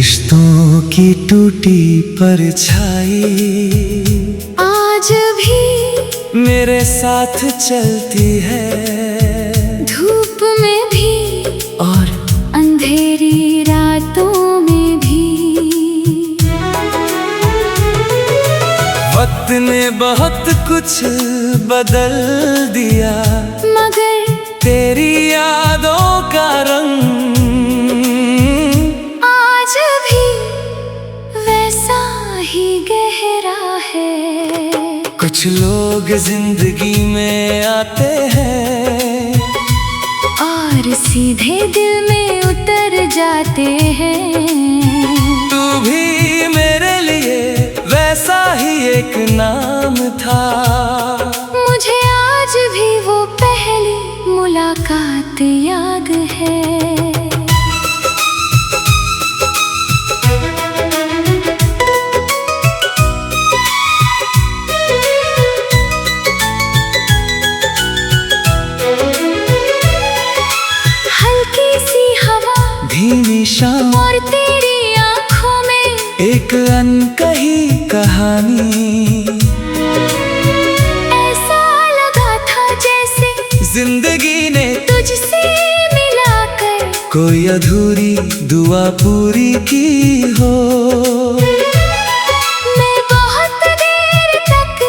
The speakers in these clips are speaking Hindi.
रिश्तों की टूटी परछाई आज भी मेरे साथ चलती है, धूप में भी और अंधेरी रातों में भी। वक्त ने बहुत कुछ बदल दिया, मगर तेरी यादों का रंग आज भी वैसा ही गहरा है। कुछ लोग जिंदगी में आते हैं और सीधे दिल में उतर जाते हैं। तू भी मेरे लिए वैसा ही एक नाम था। मुझे आज भी वो पहली मुलाकात याद है। हल्की सी हवा, धीमी शाम और तेरी आंखों में एक अनकही कहानी। ऐसा लगा था जैसे जिंदगी ने तुझसे मिलाकर कोई अधूरी दुआ पूरी की हो। मैं बहुत देर तक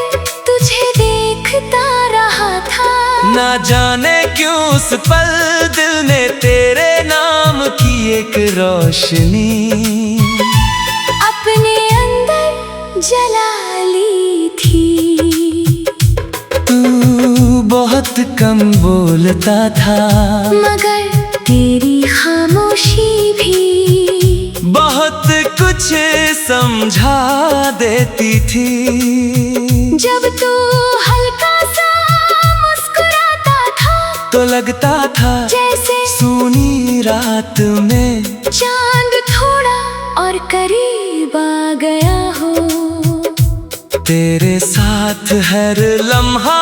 तुझे देखता रहा था। ना जाने क्यों उस पल दिल ने तेरे नाम की एक रोशनी अपने अंदर जला ली थी। तू बहुत कम बोलता था, मगर तेरी खामोशी भी बहुत कुछ समझा देती थी। जब तू हल्का सा मुस्कुराता था तो लगता था जैसे सूनी रात में चांद थोड़ा और करीब आ गया हो। तेरे साथ हर लम्हा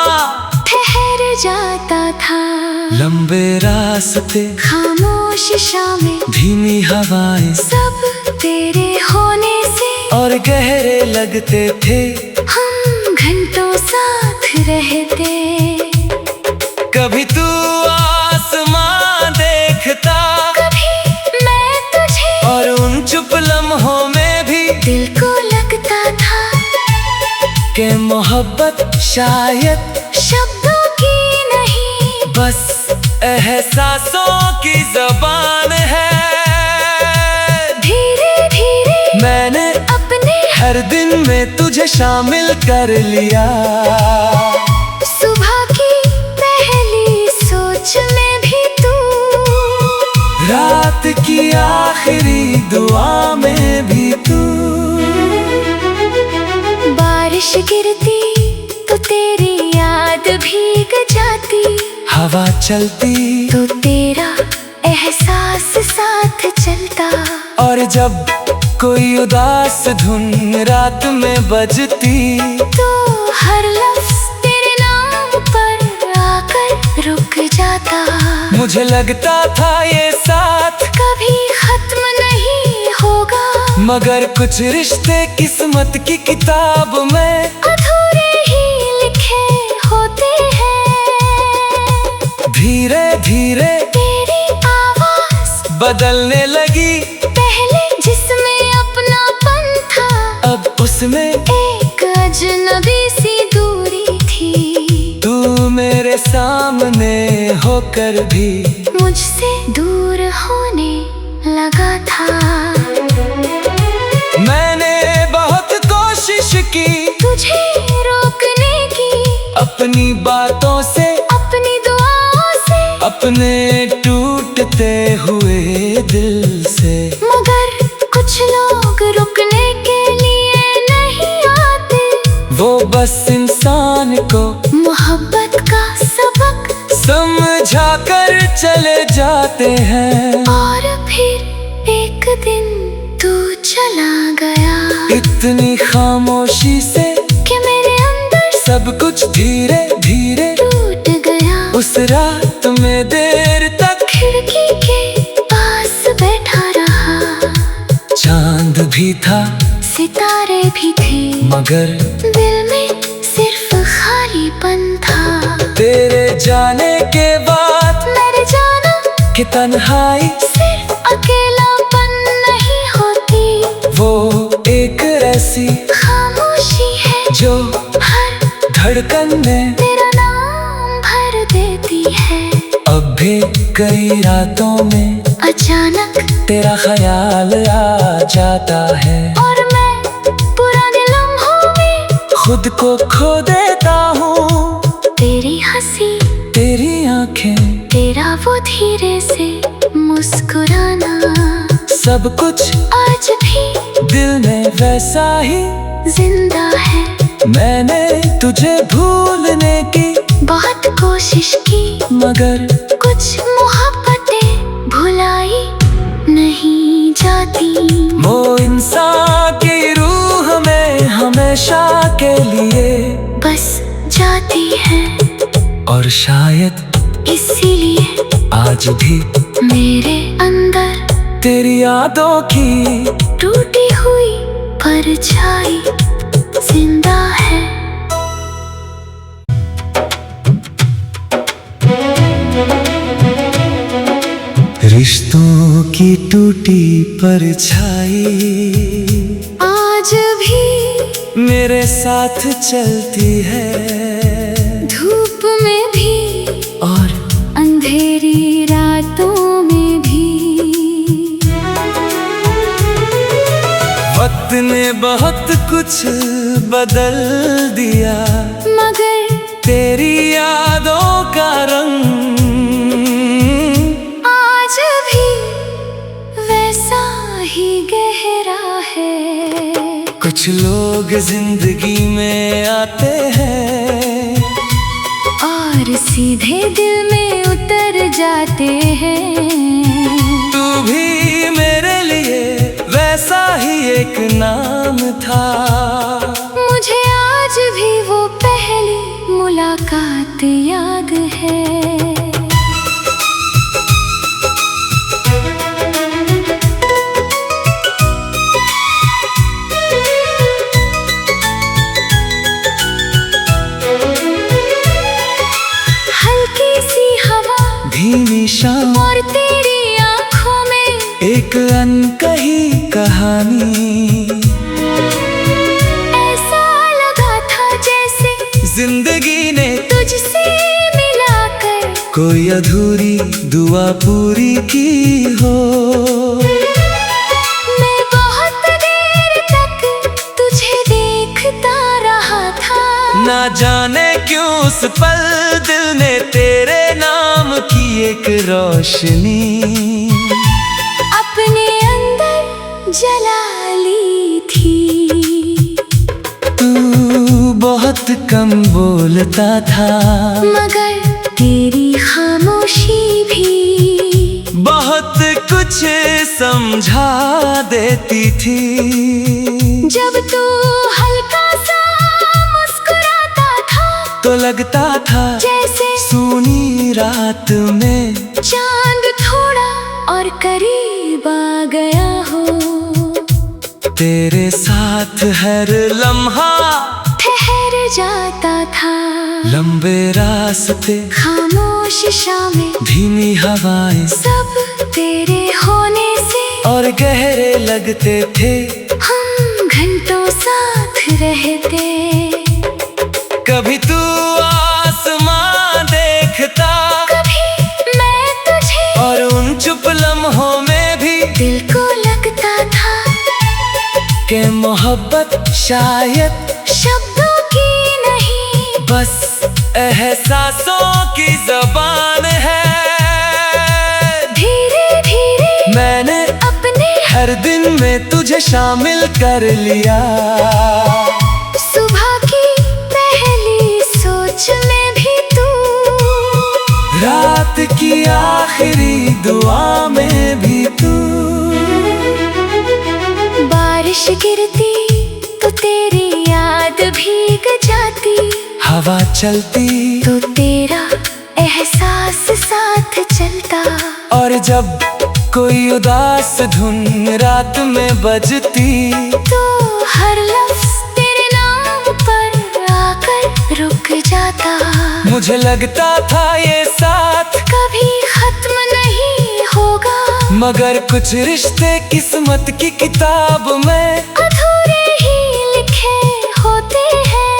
ठहर जाता था। लंबे रास्ते, खामोश शामें, धीमी हवाएं, सब तेरे होने से और गहरे लगते थे। हम घंटों साथ रहते। कभी तू आसमां देखता, कभी मैं तुझे, और उन चुप लम्हों में भी दिल को लगता था कि मोहब्बत शायद शब्दों की नहीं, बस एहसासों की जबान है। धीरे धीरे मैंने अपने हर दिन में तुझे शामिल कर लिया। सुबह की पहली सोच में भी तू, रात की आखिरी दुआ में भी तू। बारिश गिरती तो तेरी याद भीग जाती, हवा चलती तो तेरा एहसास साथ चलता। और जब कोई उदास धुन रात में बजती तो हर लफ्ज तेरे नाम पर आकर रुक जाता। मुझे लगता था ये साथ कभी खत्म नहीं होगा, मगर कुछ रिश्ते किस्मत की किताब में अधूरे ही लिखे होते हैं। धीरे धीरे तेरी आवाज बदलने लगी। पहले जिसमें अपनापन था, अब उसमें एक अजनबी सी दूरी थी। तू मेरे सामने होकर भी मुझसे दूर होने लगा था। मैंने बहुत कोशिश की तुझे रोकने की, अपनी बातों से, अपनी दुआओं से, अपने टूटते हुए दिल से। मगर कुछ लोग रुकने के लिए नहीं आते। वो बस इंसान को मोहब्बत का सबक समझा कर चले जाते हैं। और फिर एक दिन तू चला गया, इतनी खामोशी से कि मेरे अंदर सब कुछ धीरे धीरे टूट गया। उस रात में देर तक खिड़की के पास बैठा रहा, चांद मगर दिल में सिर्फ खालीपन था। तेरे जाने के बाद मैंने जाना कि तन्हाई सिर्फ अकेलापन नहीं होती, वो एक ऐसी खामोशी है जो हर धड़कन में तेरा नाम भर देती है। अब भी कई रातों में अचानक तेरा ख्याल आ जाता है, और मैं पुराने लम्हों में खुद को खो देता हूँ। तेरी हंसी, तेरी आंखें, तेरा वो धीरे से मुस्कुराना, सब कुछ आज भी दिल में वैसा ही जिंदा है। मैंने तुझे भूलने की बहुत कोशिश की, मगर कुछ मोहब्बतें भुलाई नहीं जाती। वो इंसान की रूह में हमेशा के लिए बस जाती है, और शायद इसीलिए आज भी मेरे अंदर तेरी यादों की टूटी हुई परछाई जिंदा है। रिश्तों की टूटी परछाई आज भी मेरे साथ चलती है, धूप में भी और अंधेरी रातों में भी। वक्त ने बहुत कुछ बदल दिया, मगर तेरी यादों का रंग आज भी वैसा ही गहरा है। कुछ लोग जिंदगी में आते हैं और सीधे दिल में उतर जाते हैं। तू भी मेरे लिए वैसा ही एक नाम था, मुझे आज भी वो पहली मुलाकात याद है। हल्की सी हवा, धीमी शाम और तेरी आंखों में एक अनकही कहानी। ऐसा लगा था जैसे जिंदगी ने तुझसे मिलाकर कोई अधूरी दुआ पूरी की हो। मैं बहुत देर तक तुझे देखता रहा था, ना जाने क्यों उस पल दिल ने तेरे नाम की एक रोशनी अपने अंदर जला ली थी। तू बहुत कम बोलता था, मगर तेरी खामोशी भी बहुत कुछ समझा देती थी। जब तू हल्का सा मुस्कुराता था तो लगता था जैसे सूनी रात में चांद थोड़ा और करीब आ गया हो। तेरे साथ हर लम्हा ठहर जाता था, लंबे रास्ते, खामोश शामें, धीमी हवाएं, सब तेरे होने से और गहरे लगते थे। हम घंटों साथ रहते। कभी तू आसमां देखता, कभी मैं तुझे, और उन चुप लम्हों में भी दिल को लगता था कि मोहब्बत शायद शब्दों की नहीं, बस एहसासों की जबान है। धीरे धीरे मैंने अपने हर दिन में तुझे शामिल कर लिया, सुबह की पहली सोच में भी तू, रात की आखिरी दुआ में भी तू। बारिश गिरती तो तेरी याद भीग जाती, हवा चलती तो तेरा एहसास साथ चलता। और जब कोई उदास धुन रात में बजती, तो हर लफ्ज तेरे नाम मुझे लगता था ये साथ कभी खत्म नहीं होगा, मगर कुछ रिश्ते किस्मत की किताब में अधूरे ही लिखे होते हैं।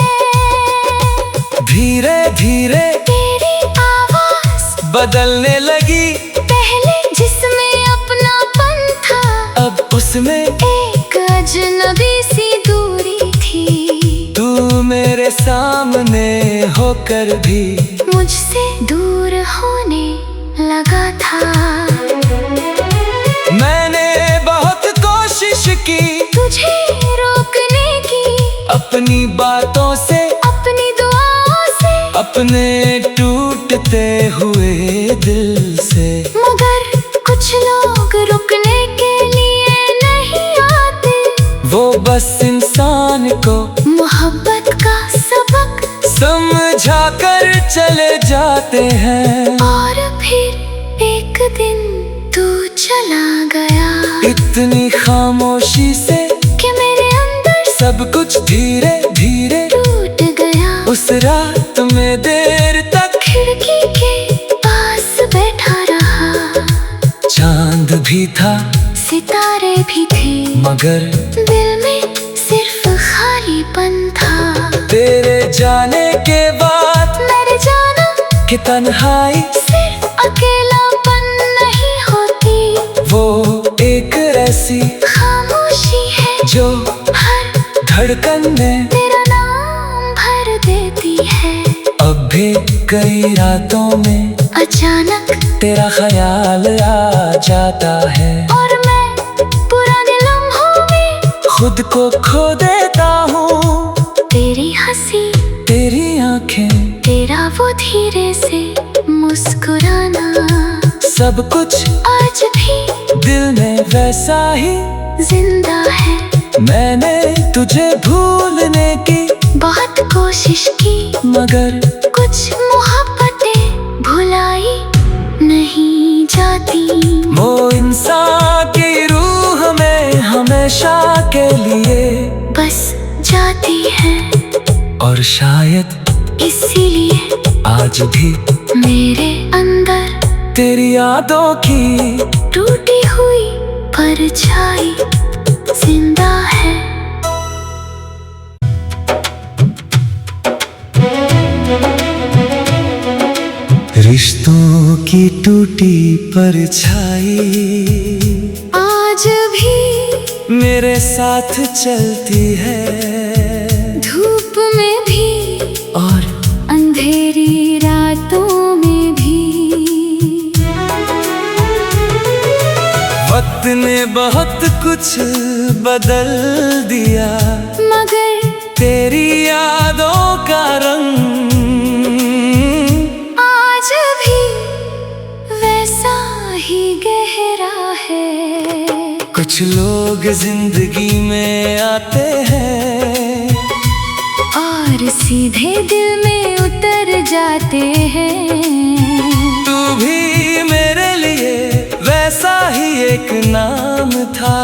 धीरे धीरे तेरी आवाज बदलने लगी, पहले जिसमें अपनापन था, अब उसमें एक अजनबी सी दूरी थी। तू मेरे सामने होकर भी मुझसे दूर होने लगा था। मैंने बहुत कोशिश की तुझे रोकने की, अपनी बातों से, अपनी दुआओं से, अपने टूटते हुए दिल से। मगर कुछ लोग रुकने के लिए नहीं आते, वो बस इंसान को मोहब्बत का सबक समझा कर चले जाते हैं। और फिर एक दिन तू चला गया, इतनी खामोशी से कि मेरे अंदर सब कुछ धीरे धीरे टूट गया। उस रात में देर तक खिड़की के पास बैठा रहा, चांद भी था, सितारे भी थे, मगर दिल में सिर्फ खालीपन था। तेरे जाने के बाद मैंने जाना कि तन्हाई सिर्फ अकेलापन नहीं होती, वो एक ऐसी खामोशी है जो हर धड़कन में तेरा नाम भर देती है। अब भी कई रातों में अचानक तेरा ख्याल आ जाता है, और मैं पुराने लम्हों में खुद को खो देता हूँ। तेरी हंसी, तेरी आंखें, तेरा वो धीरे से मुस्कुराना, सब कुछ आज भी दिल में वैसा ही जिंदा है। मैंने तुझे भूलने की बहुत कोशिश की, मगर कुछ मोहब्बतें भुलाई नहीं जाती। वो इंसान की रूह में हमेशा के लिए बस जाती है, और शायद इसीलिए आज भी मेरे अंदर तेरी यादों की टूटी हुई परछाई जिंदा है। रिश्तों की टूटी परछाई आज भी मेरे साथ चलती है, धूप में भी और अंधेरी रातों में भी। वक्त ने बहुत कुछ बदल दिया, मगर तेरी यादों का रंग आज भी वैसा ही गहरा है। कुछ लोग जिंदगी में आते हैं और सीधे दिल में उतर जाते हैं। तू भी मेरे लिए वैसा ही एक नाम था,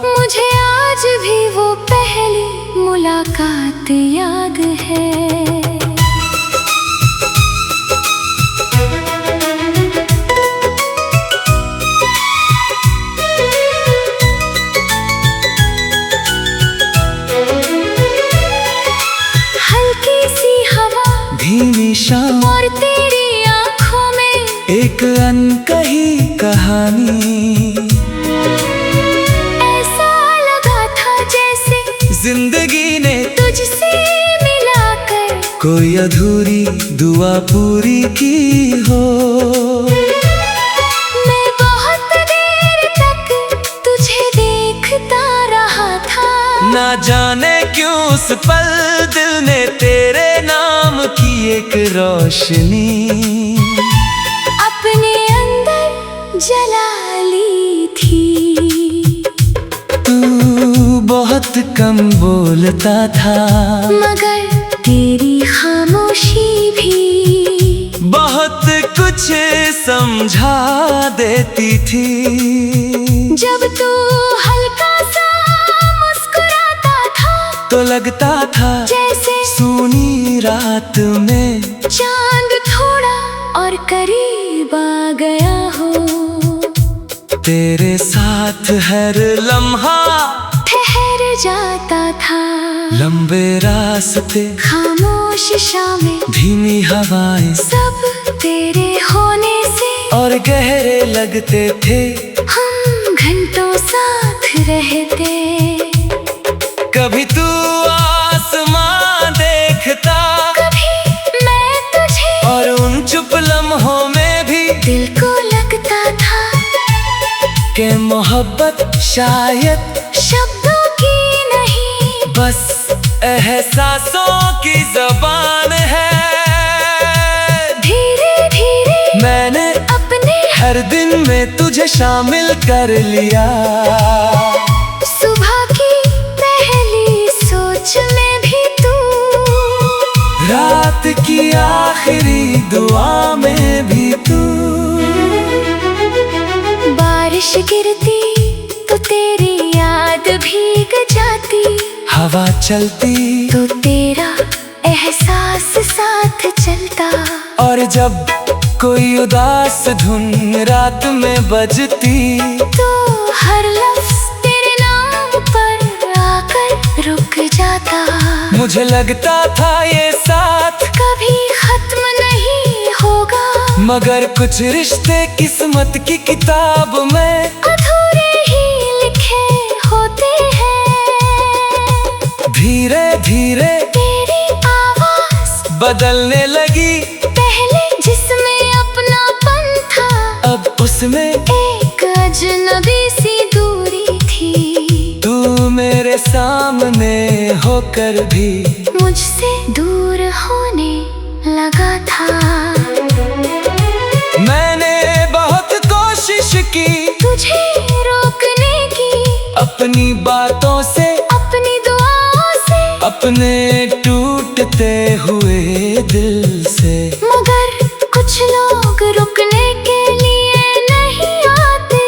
मुझे आज भी वो पहली मुलाकात याद है। हल्की सी हवा, धीमी शाम, और तेरी आंखों में एक अनकही कहानी। ऐसा लगा था जैसे जिंदगी ने तुझसे मिलाकर कोई अधूरी दुआ पूरी की हो। मैं बहुत देर तक तुझे देखता रहा था, ना जाने क्यों उस पल दिल ने तेरे नाम की एक रोशनी अपने अंदर जला ली थी। तू बहुत कम बोलता था, मगर तेरी खामोशी भी बहुत कुछ समझा देती थी। जब तू हल्का सा मुस्कुराता था, तो लगता था जैसे सूनी रात में चांद थोड़ा और करीब आ गया हो। तेरे साथ हर लम्हा ठहर जाता था। लंबे रास्ते, खामोश शामें, धीमी हवाएं, सब तेरे होने से और गहरे लगते थे। हम घंटों साथ रहते। कभी तू आसमां देखता, कभी मैं तुझे, और उन चुप लम्हों में भी दिल को लगता था कि मोहब्बत शायद शब्दों की नहीं, बस एहसासों की ज़बान है। धीरे धीरे मैंने अपने हर दिन में तुझे शामिल कर लिया। सुबह की पहली सोच में भी तू, रात की आखिरी दुआ में भी तू। बारिश गिरती तो तेरी याद भीग जाती, हवा चलती तो तेरा एहसास साथ चलता। और जब कोई उदास धुन रात में बजती, तो हर लफ्ज तेरे नाम पर आकर रुक जाता। मुझे लगता था ये साथ कभी खत्म नहीं होगा, मगर कुछ रिश्ते किस्मत की किताब में अधूरे ही लिखे होते हैं। धीरे धीरे तेरी आवाज बदलने लगी। पहले जिसमें अपनापन था, अब उसमें एक अजनबी सी दूरी थी। तू मेरे सामने होकर भी मुझसे दूर होने लगा था। मैंने बहुत कोशिश की तुझे रोकने की, अपनी बातों से, अपनी दुआओं से, अपने टूटते हुए दिल से। मगर कुछ लोग रुकने के लिए नहीं आते।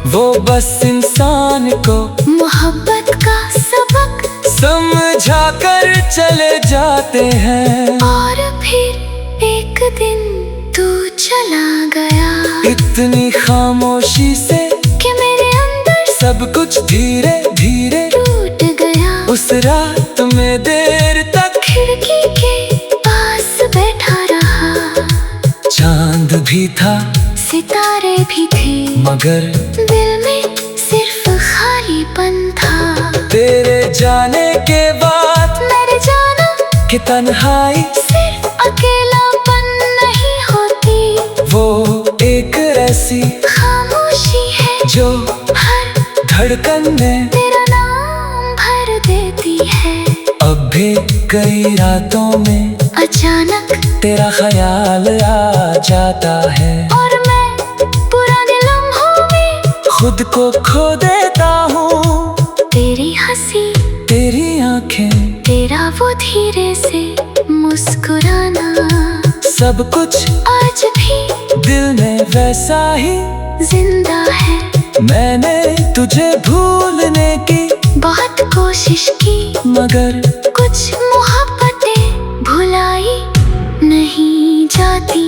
वो बस इंसान को मोहब्बत का सबक समझा कर चले जाते हैं। और फिर एक दिन तू चला गया, इतनी खामोशी से कि मेरे अंदर सब कुछ धीरे धीरे टूट गया। उस रात में देर तक खिड़की के पास बैठा रहा, चांद भी था, सितारे भी थे, मगर दिल में सिर्फ खालीपन था। तेरे जाने के बाद मैंने जाना कि तन्हाई सिर्फ अकेलापन नहीं होती, वो एक ऐसी खामोशी है जो हर धड़कन में तेरा नाम भर देती है। अब भी कई रातों में अचानक तेरा ख्याल आ जाता है, और मैं पुराने लम्हों में खुद को खो देता हूँ। तेरी हंसी, तेरी आंखें, तेरा वो धीरे से मुस्कुराना, सब कुछ आज भी दिल में वैसा ही जिंदा है। मैंने तुझे भूलने की बहुत कोशिश की, मगर कुछ मोहब्बतें भुलाई नहीं जाती।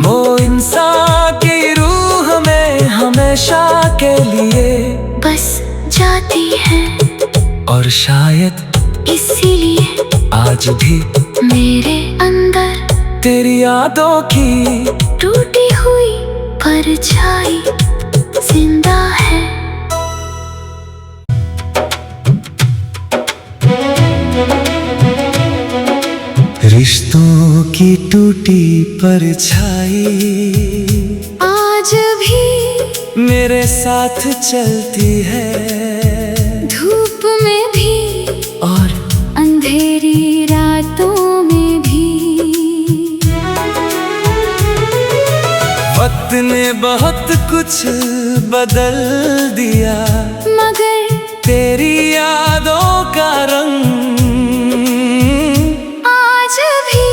वो इंसान की रूह में हमेशा के लिए बस जाती है, और शायद इसीलिए आज भी मेरे अंदर तेरी यादों की टूटी हुई परछाई जिंदा है। रिश्तों की टूटी परछाई आज भी मेरे साथ चलती है, धूप में भी और अंधेरी रातों में भी। वक्त ने बहुत कुछ बदल दिया, मगर तेरी यादों का रंग आज भी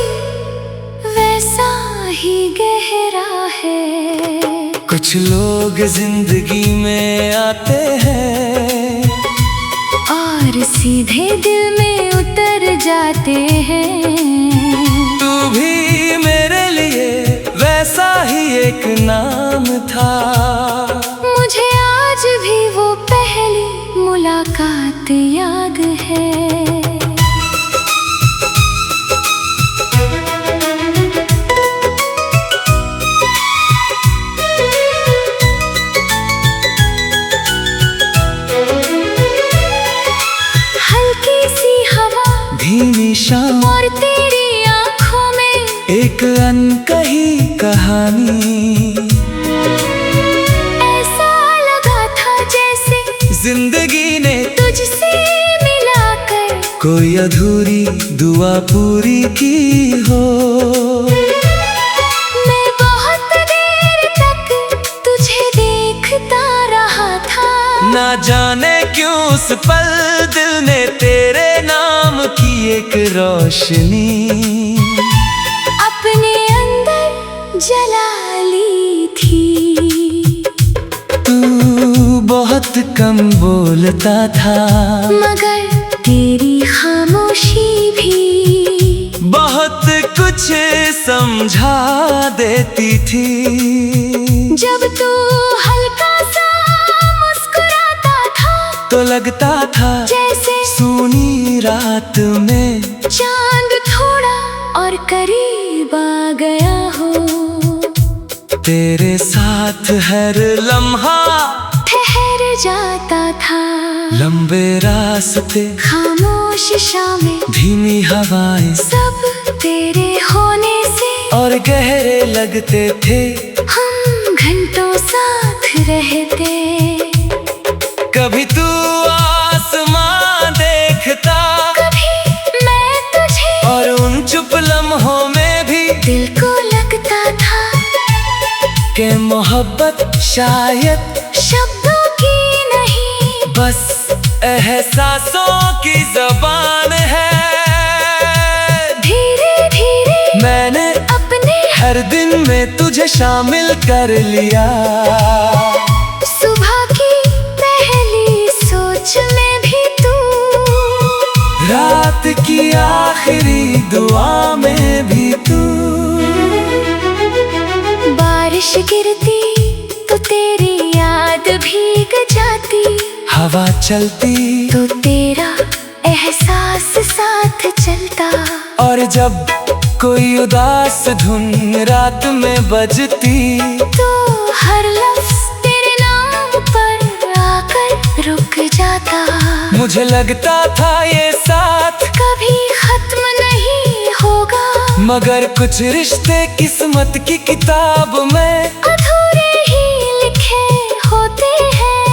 वैसा ही गहरा है। कुछ लोग जिंदगी में आते हैं और सीधे दिल में उतर जाते हैं। तू भी मेरे लिए वैसा ही एक नाम था। मुझे आज भी वो पहली मुलाकात याद है। धीमी शाम और तेरी आँखों में एक अनकही कहानी। ऐसा लगा था जैसे जिंदगी ने तुझसे मिलाकर कोई अधूरी दुआ पूरी की हो। मैं बहुत देर तक तुझे देखता रहा था। ना जाने क्यों उस पल दिल ने तेरे नाम की एक रोशनी अपने अंदर जला ली थी। तू बहुत कम बोलता था, मगर तेरी खामोशी भी बहुत कुछ समझा देती थी। जब तू हल्का सा मुस्कुराता था तो लगता था जैसे सूनी रात में चांद थोड़ा और करीब आ गया हो। तेरे साथ हर लम्हा ठहर जाता था। लंबे रास्ते, खामोश शामें, धीमी हवाएं, सब तेरे होने से और गहरे लगते थे। हम घंटों साथ रहते। कभी तू आसमां देखता, कभी मैं तुझे, और उन चुप लम्हों में भी दिल को लगता था कि मोहब्बत शायद शब्दों की नहीं, बस एहसासों की ज़बान है। धीरे धीरे मैंने अपने हर दिन में तुझे शामिल कर लिया। सुबह की पहली सोच में भी तू, रात की आखिरी दुआ में भी तू। बारिश गिरती तो तेरी याद भीग जाती, हवा चलती तो तेरा एहसास साथ चलता। और जब कोई उदास धुन रात में बजती तो हर लफ्ज तेरे नाम पर आकर रुक जाता। मुझे लगता था ये साथ कभी खत्म नहीं होगा, मगर कुछ रिश्ते किस्मत की किताब में अधूरे ही लिखे होते हैं।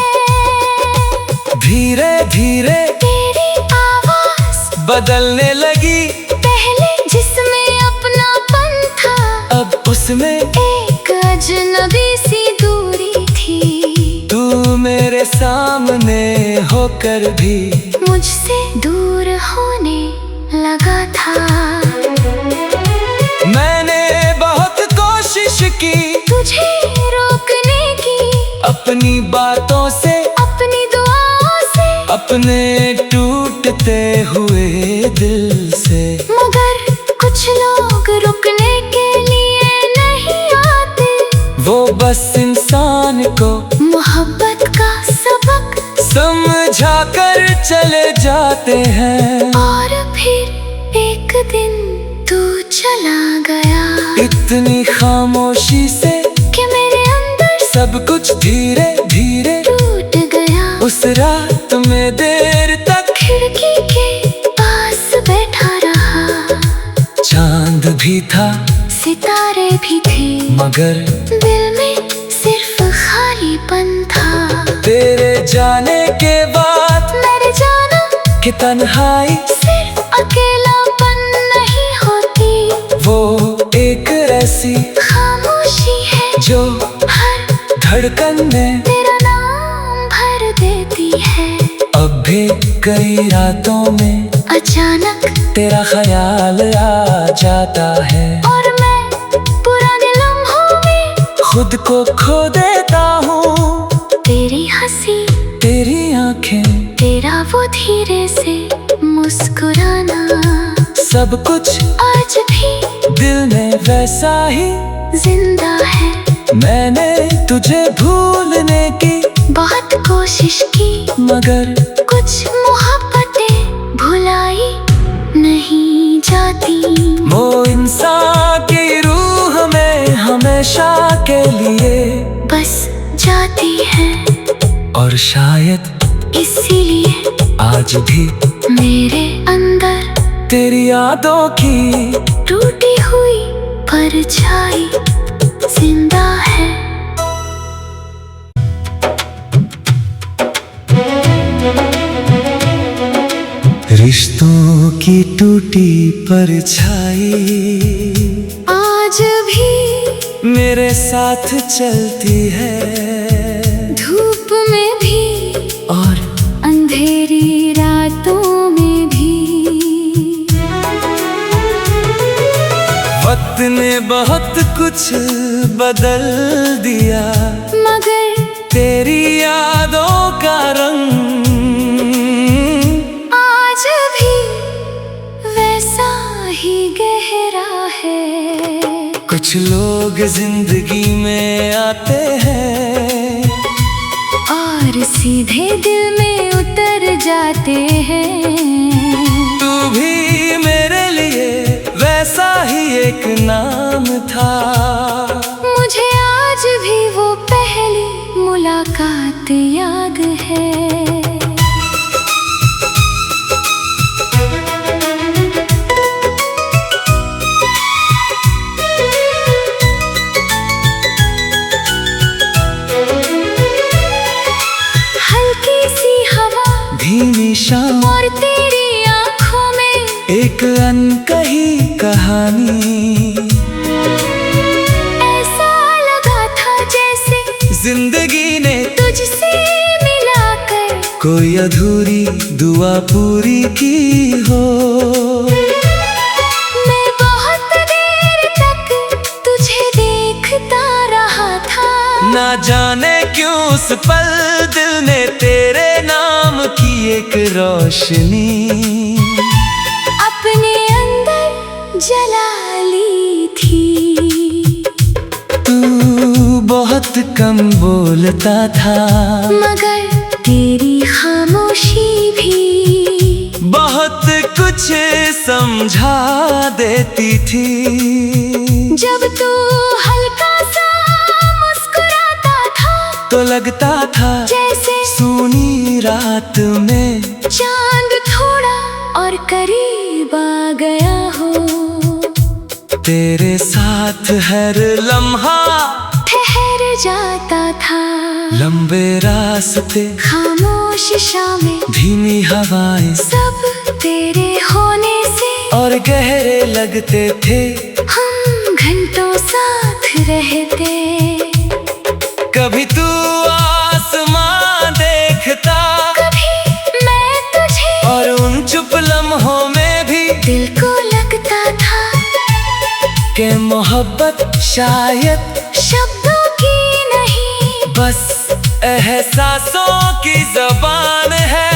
धीरे धीरे तेरी आवाज बदलने लगी। पहले जिसमें अपनापन था, अब उसमें एक अजनबी सी दूरी थी। तू मेरे सामने होकर भी मुझसे दूर होने लगा था। मैंने बहुत कोशिश की तुझे रोकने की, अपनी बातों से, अपनी दुआओं से, अपने टूटते हुए दिल से। मगर कुछ लोग रुकने के लिए नहीं आते। वो बस इंसान को मोहब्बत का सबक समझा कर चले जाते हैं। और फिर एक दिन तू चला गया, इतनी खामोशी से कि मेरे अंदर सब कुछ धीरे धीरे टूट गया। उस रात में देर तक खिड़की के पास बैठा रहा। चांद भी था, सितारे भी थे, मगर दिल में सिर्फ खालीपन था। तेरे जाने के बाद मैंने जाना कि तन्हाई सिर्फ अकेलापन नहीं होती, वो एक ऐसी खामोशी है जो हर धड़कन में तेरा नाम भर देती है। अब भी कई रातों में अचानक तेरा ख्याल आ जाता है, और मैं पुराने लम्हों में खुद को खो देता हूँ। तेरी हंसी, तेरी आंखें, तेरा वो धीरे से मुस्कुराना। सब कुछ आज भी दिल में वैसा ही जिंदा है। मैंने तुझे भूलने की बहुत कोशिश की, मगर कुछ मोहब्बतें भुलाई नहीं जाती। वो इंसान की रूह में हमेशा के लिए बस जाती है, और शायद इसीलिए आज भी मेरे अंदर तेरी यादों की टूटी हुई परछाई जिंदा है। रिश्तों की टूटी परछाई आज भी मेरे साथ चलती है, धूप में भी और अंधेरी रातों में भी। वक्त ने बहुत कुछ बदल दिया, मगर तेरी यादों का रंग आज भी वैसा ही गहरा है। कुछ लोग जिंदगी में आते हैं और सीधे दिल में उतर जाते हैं। तू भी मेरे लिए वैसा ही एक नाम था। मुझे आज भी वो पहली मुलाकात याद है। हल्की सी हवा, धीमी शाम और तेरी आंखों में एक अनकही कहानी। ऐसा लगा था जैसे जिंदगी ने तुझसे मिलाकर कोई अधूरी दुआ पूरी की हो। मैं बहुत देर तक तुझे देखता रहा था। ना जाने क्यों उस पल दिल ने तेरे नाम की एक रोशनी अपने अंदर जला ली थी। तू बहुत कम बोलता था, मगर तेरी खामोशी भी बहुत कुछ समझा देती थी। जब तू हल्का सा मुस्कुराता था तो लगता था जैसे सूनी रात में चांद थोड़ा और करीब आ गया हो। तेरे साथ हर लम्हा ठहर जाता था। लंबे रास्ते, खामोश शामें, धीमी हवाएं, सब तेरे होने से और गहरे लगते थे। हम घंटों साथ रहते। कभी तू आसमां देखता, कभी मैं तुझे, और उन चुप लम्हों में भी दिल को लगता था कि मोहब्बत शायद शब्दों की नहीं, बस एहसासों की जबान है।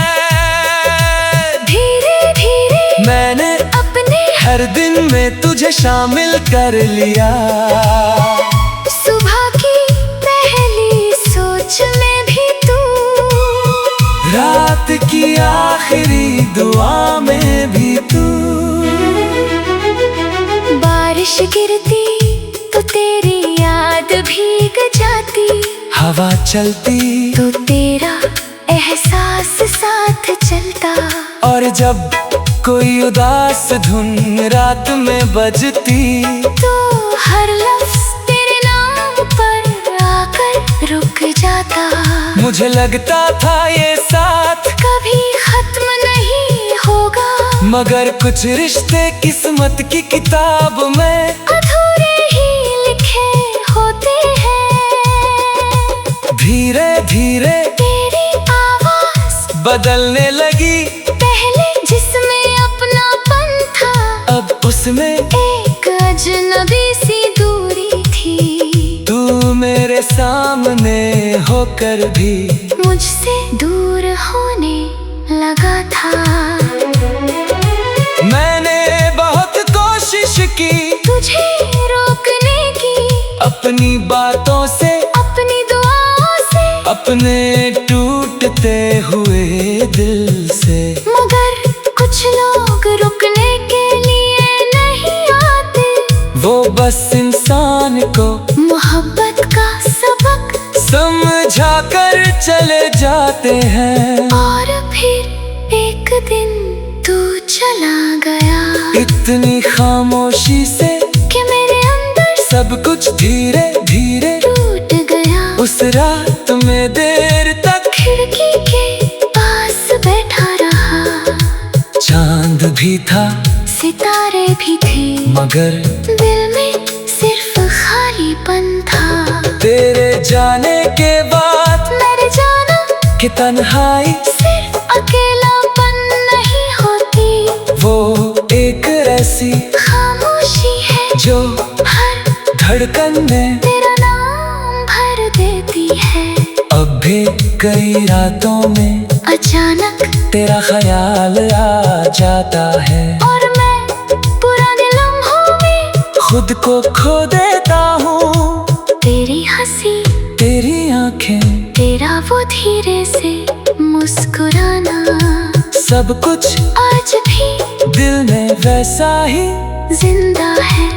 धीरे धीरे मैंने अपने हर दिन में तुझे शामिल कर लिया। सुबह की पहली सोच में भी तू, रात की आखिरी दुआ में भी तू। बारिश गिरती तो तेरी याद भीग जाती, हवा चलती तो तेरा एहसास साथ चलता। और जब कोई उदास धुन रात में बजती तो हर लफ्ज तेरे नाम पर आकर रुक जाता। मुझे लगता था ये साथ कभी खत्म नहीं होगा, मगर कुछ रिश्ते किस्मत की किताब में अधूरे ही लिखे होते हैं। धीरे धीरे तेरी आवाज बदलने लगी, पहले जिसमें अपनापन था, अब उसमें एक अजनबी सी दूरी थी। तू मेरे सामने होकर भी मुझसे दूर होने लगा था। मैंने बहुत अपनी बातों से, अपनी दुआओं से, अपने टूटते हुए दिल से। मगर कुछ लोग रुकने के लिए नहीं आते, वो बस इंसान को मोहब्बत का सबक समझा कर चले जाते हैं। और फिर एक दिन तू चला गया, इतनी खामोशी से कि मेरे अंदर सब कुछ धीरे धीरे टूट गया। उस रात में देर तक खिड़की के पास बैठा रहा, चांद भी था, सितारे भी थे, मगर दिल में सिर्फ खालीपन था। तेरे जाने के बाद मैंने जाना कि तन्हाई सिर्फ अकेलापन नहीं होती, वो एक ऐसी खामोशी है जो हर धड़कन में तेरा नाम भर देती है। अब भी कई रातों में अचानक तेरा ख्याल आ जाता है, और मैं पुराने लम्हों में खुद को खो देता हूँ। तेरी हंसी, तेरी आंखें, तेरा वो धीरे से मुस्कुराना, सब कुछ आज भी दिल में वैसा ही जिंदा है।